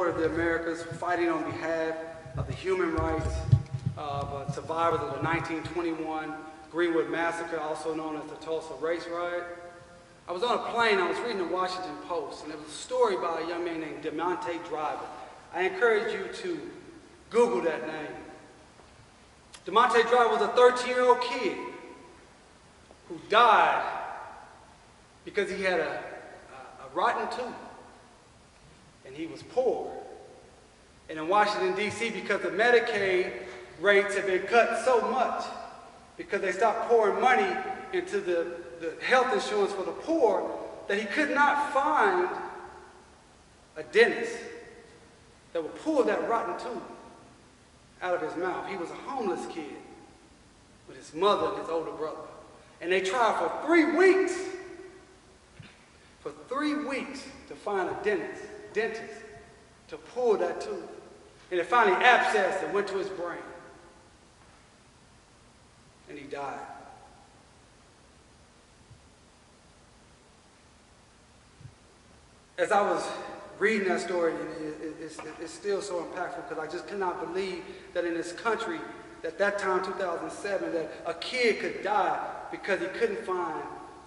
of the Americas, fighting on behalf of the human rights of survivors of the 1921 Greenwood Massacre, also known as the Tulsa Race Riot. I was on a plane, I was reading the Washington Post, and there was a story by a young man named Deamonte Driver. I encourage you to Google that name. Deamonte Driver was a 13-year-old kid who died because he had a rotten tooth, and he was poor. And in Washington, D.C., because the Medicaid rates have been cut so much, because they stopped pouring money into the health insurance for the poor, that he could not find a dentist that would pull that rotten tooth out of his mouth. He was a homeless kid with his mother and his older brother. And they tried for 3 weeks, to find a dentist to pull that tooth. And it finally abscessed and went to his brain. And he died. As I was reading that story, it's still so impactful because I just cannot believe that in this country, at that time, 2007, that a kid could die because he couldn't find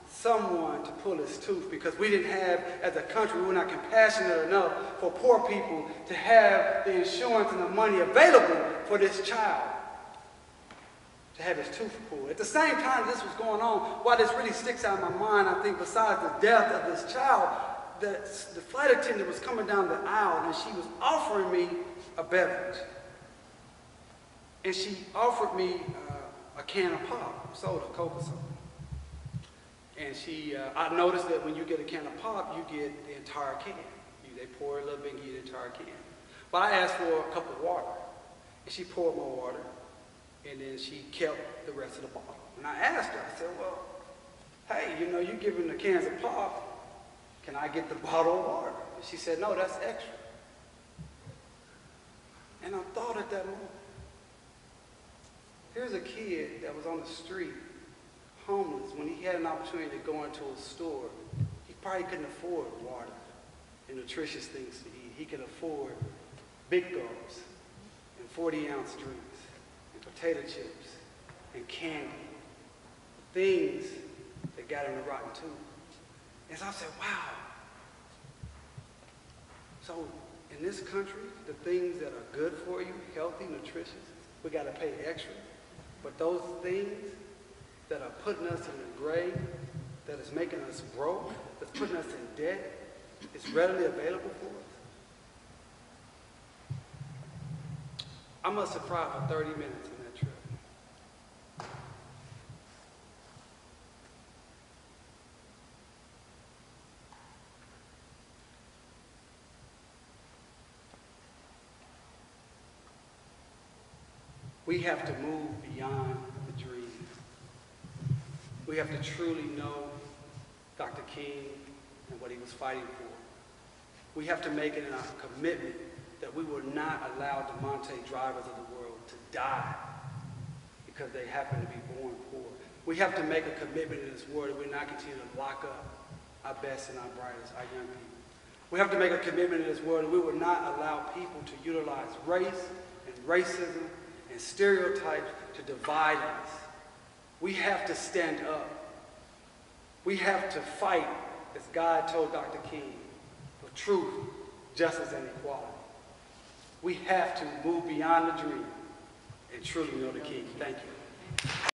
someone to pull his tooth, because we didn't have, as a country, we were not compassionate enough for poor people to have the insurance and the money available for this child to have his tooth pulled. At the same time this was going on, why this really sticks out in my mind, I think, besides the death of this child, that the flight attendant was coming down the aisle and she was offering me a beverage. And she offered me a can of pop, soda, Coca soda. And I noticed that when you get a can of pop, you get the entire can. They pour a little bit and you get the entire can. But I asked for a cup of water, and she poured more water, and then she kept the rest of the bottle. And I asked her, I said, well, hey, you know, you're giving the cans of pop, can I get the bottle of water? And she said, no, that's extra. And I thought at that moment, here's a kid that was on the street, homeless. When he had an opportunity to go into a store, he probably couldn't afford water and nutritious things to eat. He could afford Big Gulps and 40-ounce drinks and potato chips and candy, things that got him a rotten tooth. And so I said, wow. So in this country, the things that are good for you, healthy, nutritious, we got to pay extra. But those things that are putting us in the grave, that is making us broke, that's putting us in debt, is readily available for us. I must have cried for 30 minutes on that trip. We have to move beyond the dream. We have to truly know Dr. King and what he was fighting for. We have to make it a commitment that we will not allow Deamonte Drivers of the world to die because they happen to be born poor. We have to make a commitment in this world that we're not continue to lock up our best and our brightest, our young people. We have to make a commitment in this world that we will not allow people to utilize race and racism and stereotypes to divide us. We have to stand up. We have to fight, as God told Dr. King, for truth, justice, and equality. We have to move beyond the dream and truly know the King. Thank you.